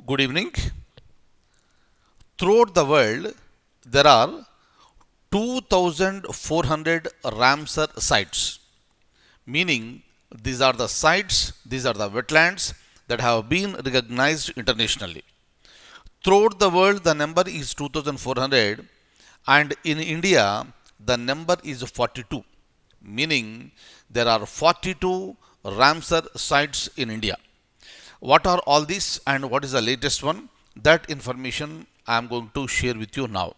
Good evening. Throughout the world, there are 2,400 Ramsar sites, meaning these are the sites, these are the wetlands that have been recognized internationally. Throughout the world, the number is 2,400, and in India, the number is 42, meaning there are 42 Ramsar sites in India. What are all these and what is the latest one? That information I am going to share with you now.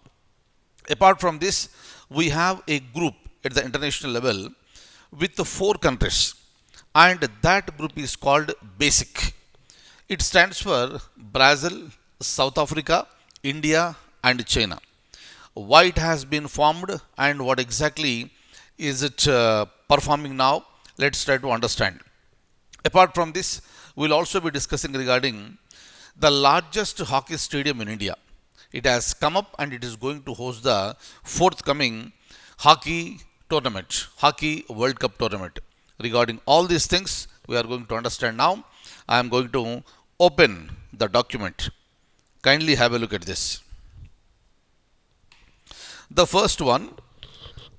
Apart from this, we have a group at the international level with the four countries, and that group is called BASIC. It stands for Brazil, South Africa, India, and China. Why it has been formed and what exactly is it performing now? Let's try to understand. Apart from this, we'll also be discussing regarding the largest hockey stadium in India. It has come up and it is going to host the forthcoming hockey tournament, Hockey World Cup tournament. Regarding all these things, we are going to understand now. I am going to open the document. Kindly have a look at this. The first one,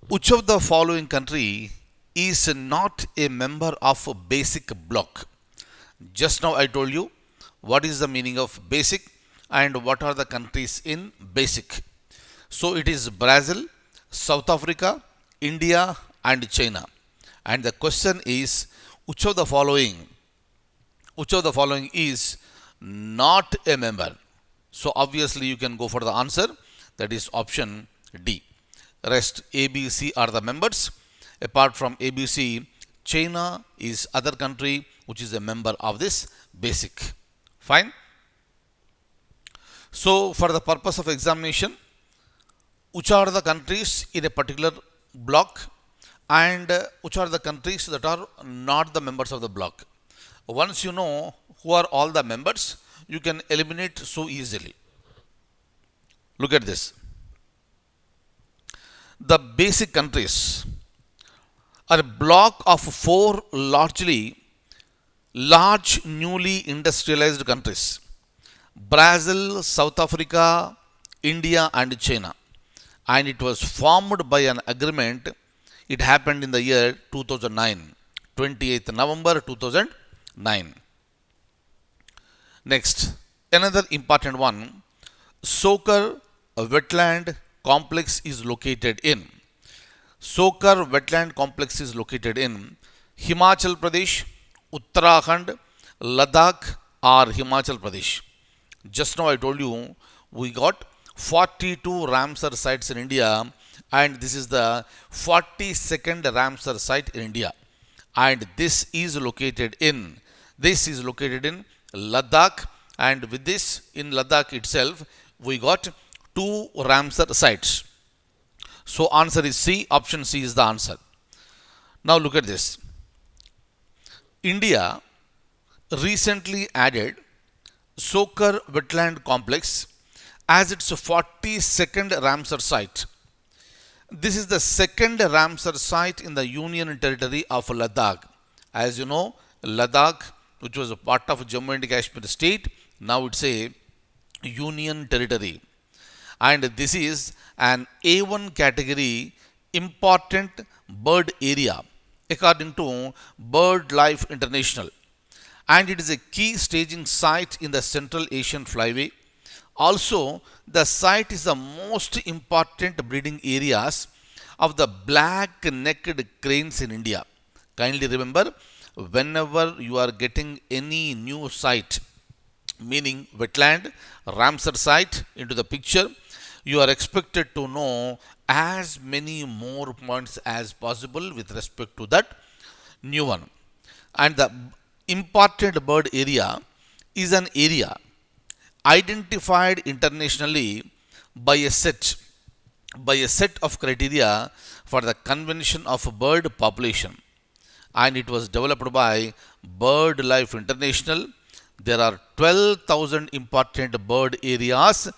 which of the following country is not a member of a basic bloc? Just now I told you what is the meaning of basic and what are the countries in basic. So it is Brazil, South Africa, India and China. And the question is which of the following is not a member? So obviously you can go for the answer, that is option D. Rest A, B, C are the members. Apart from A, B, C, China is other country which is a member of this basic. Fine. So for the purpose of examination, which are the countries in a particular block and which are the countries that are not the members of the block. Once you know who are all the members, you can eliminate so easily. Look at this. The basic countries are a block of four large newly industrialized countries: Brazil, South Africa, India and China. And it was formed by an agreement. It happened in the year 2009, 28th November 2009. Next, another important one, Sokar Wetland Complex is located in. Sokar Wetland Complex is located in Himachal Pradesh, Uttarakhand, Ladakh or Himachal Pradesh. Just now I told you we got 42 Ramsar sites in India and this is the 42nd Ramsar site in India. And this is located in Ladakh, and with this in Ladakh itself we got two Ramsar sites. So answer is C, option C is the answer. Now look at this. India recently added Sokar Wetland Complex as its 42nd Ramsar site. This is the second Ramsar site in the Union Territory of Ladakh. As you know, Ladakh, which was a part of Jammu and Kashmir state, now it's a Union Territory. And this is an A1 category important bird area according to BirdLife International. And it is a key staging site in the Central Asian Flyway. Also, the site is the most important breeding areas of the black-necked cranes in India. Kindly remember, whenever you are getting any new site, meaning wetland, Ramsar site into the picture, you are expected to know as many more points as possible with respect to that new one. And the important bird area is an area identified internationally by a set of criteria for the convention of bird population, and it was developed by BirdLife International. There are 12,000 important bird areas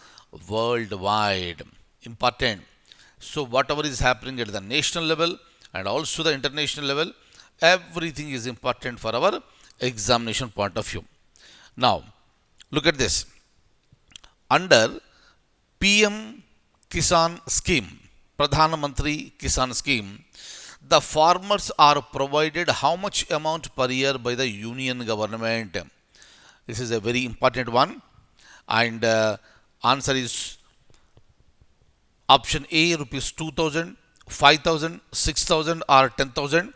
worldwide. Important. So whatever is happening at the national level and also the international level, everything is important for our examination point of view. Now, look at this. under PM Kisan scheme, Pradhan Mantri Kisan scheme, the farmers are provided how much amount per year by the union government? This is a very important one, and answer is option A, rupees 2000, 5000, 6000 or 10,000,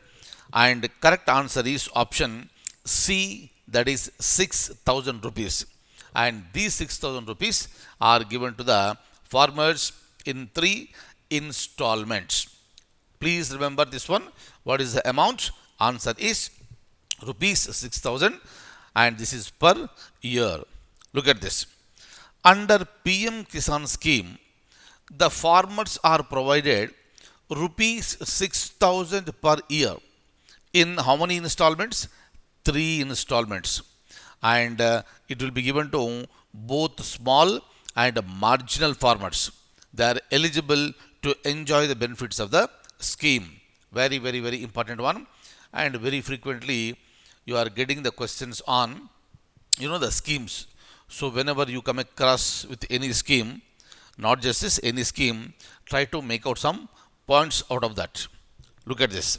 and correct answer is option C, that is 6,000 rupees. And these 6,000 rupees are given to the farmers in 3 installments. Please remember this one. What is the amount? Answer is rupees 6,000, and this is per year. Look at this. Under PM Kisan scheme, the farmers are provided rupees 6,000 per year in how many installments? 3 installments. And it will be given to both small and marginal farmers. They are eligible to enjoy the benefits of the scheme. Very, very, very important one. And very frequently you are getting the questions on, the schemes. So whenever you come across with any scheme, not just this, any scheme, try to make out some points out of that. Look at this.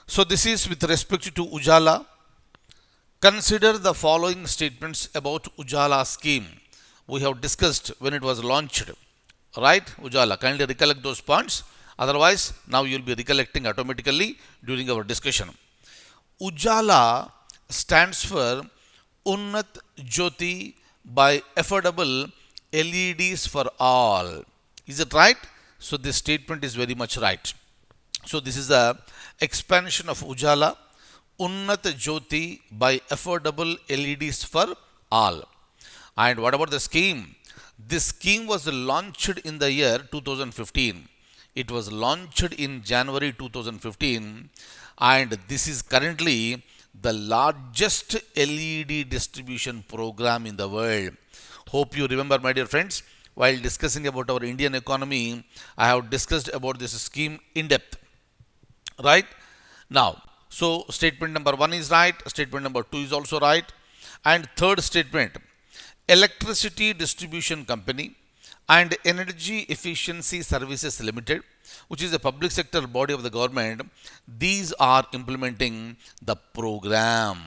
So this is with respect to Ujala. Consider the following statements about Ujala scheme. We have discussed when it was launched, right? Ujala. Kindly recollect those points. Otherwise, now you will be recollecting automatically during our discussion. Ujala stands for Unnat Jyoti by affordable LEDs for all. Is it right? So this statement is very much right. So this is the expansion of Ujala, Unnat Jyoti by affordable LEDs for all. And what about the scheme? This scheme was launched in the year 2015. It was launched in January 2015, and this is currently the largest LED distribution program in the world. Hope you remember, my dear friends, while discussing about our Indian economy, I have discussed about this scheme in depth. Right? Now, so statement number 1 is right, statement number 2 is also right, and third statement, Electricity Distribution Company and Energy Efficiency Services Limited, which is a public sector body of the government, these are implementing the program.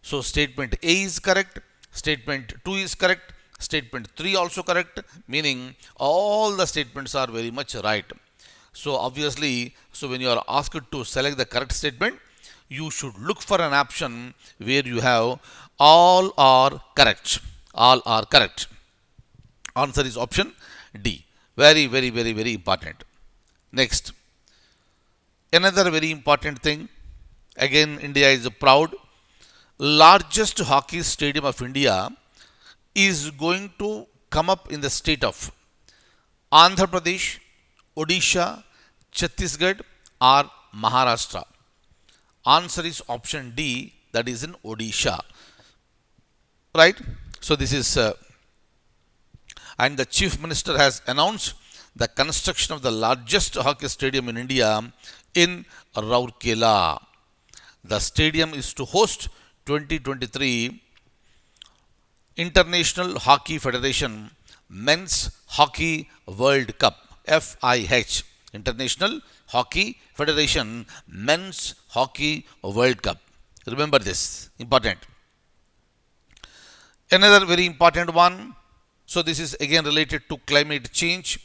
So statement A is correct, statement 2 is correct, statement 3 also correct, meaning all the statements are very much right. So obviously, so when you are asked to select the correct statement, you should look for an option where you have all are correct. All are correct. Answer is option D. Very, very, very, very important. Next. Another very important thing. Again, India is proud. Largest hockey stadium of India is going to come up in the state of Andhra Pradesh, Odisha, Chhattisgarh or Maharashtra. Answer is option D, that is in Odisha. Right? So this is, and the Chief Minister has announced the construction of the largest hockey stadium in India in Rourkela. The stadium is to host 2023 International Hockey Federation Men's Hockey World Cup, FIH, International Hockey Federation Men's Hockey World Cup. Remember this, important. Another very important one. So this is again related to climate change.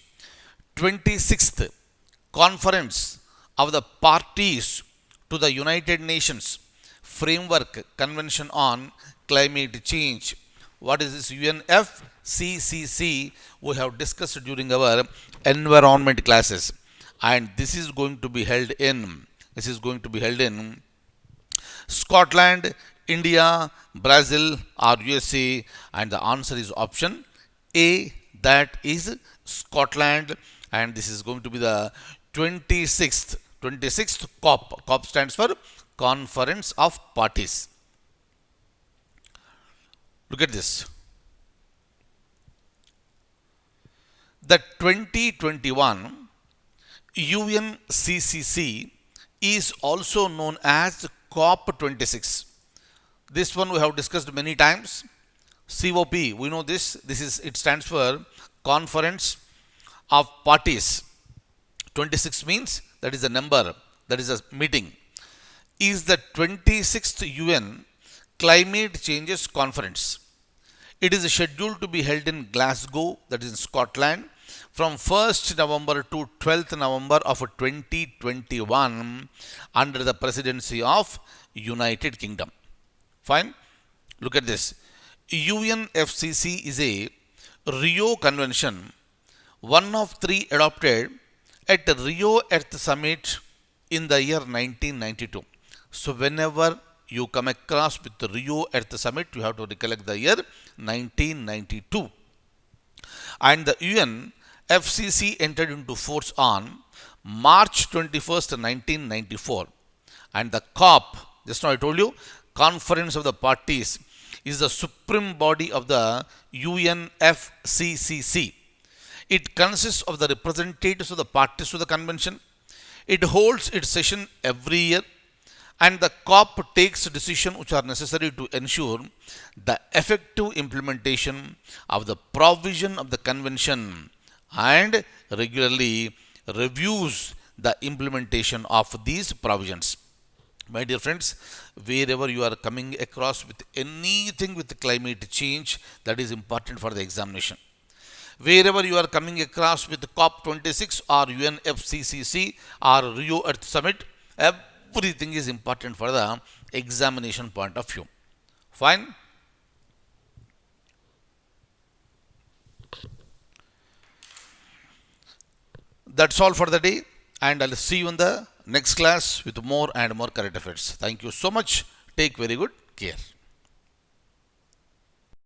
26th Conference of the Parties to the United Nations Framework Convention on Climate Change. What is this? UNFCCC. We have discussed during our environment classes, and this is going to be held in Scotland, India, Brazil or USA, and the answer is option A, that is Scotland, and this is going to be the 26th COP. COP stands for Conference of Parties. Look at this. The 2021 UNCCC is also known as COP26. This one we have discussed many times. COP, we know this. It stands for Conference of Parties. 26 means that is a number, that is a meeting. Is the 26th UN Climate Changes Conference. It is scheduled to be held in Glasgow, that is in Scotland, from 1st November to 12th November of 2021 under the presidency of United Kingdom. Fine. Look at this. UNFCCC is a Rio Convention, one of three adopted at the Rio Earth Summit in the year 1992. So whenever you come across with the Rio Earth Summit, you have to recollect the year 1992. And the UNFCCC entered into force on March 21st, 1994. And the COP, just now I told you, Conference of the Parties, is the supreme body of the UNFCCC. It consists of the representatives of the parties to the convention. It holds its session every year, and the COP takes decisions which are necessary to ensure the effective implementation of the provision of the convention and regularly reviews the implementation of these provisions. My dear friends, wherever you are coming across with anything with climate change, that is important for the examination. Wherever you are coming across with COP26 or UNFCCC or Rio Earth Summit, everything is important for the examination point of view. Fine. That's all for the day, and I'll see you in the next class with more and more current affairs. Thank you so much. Take very good care.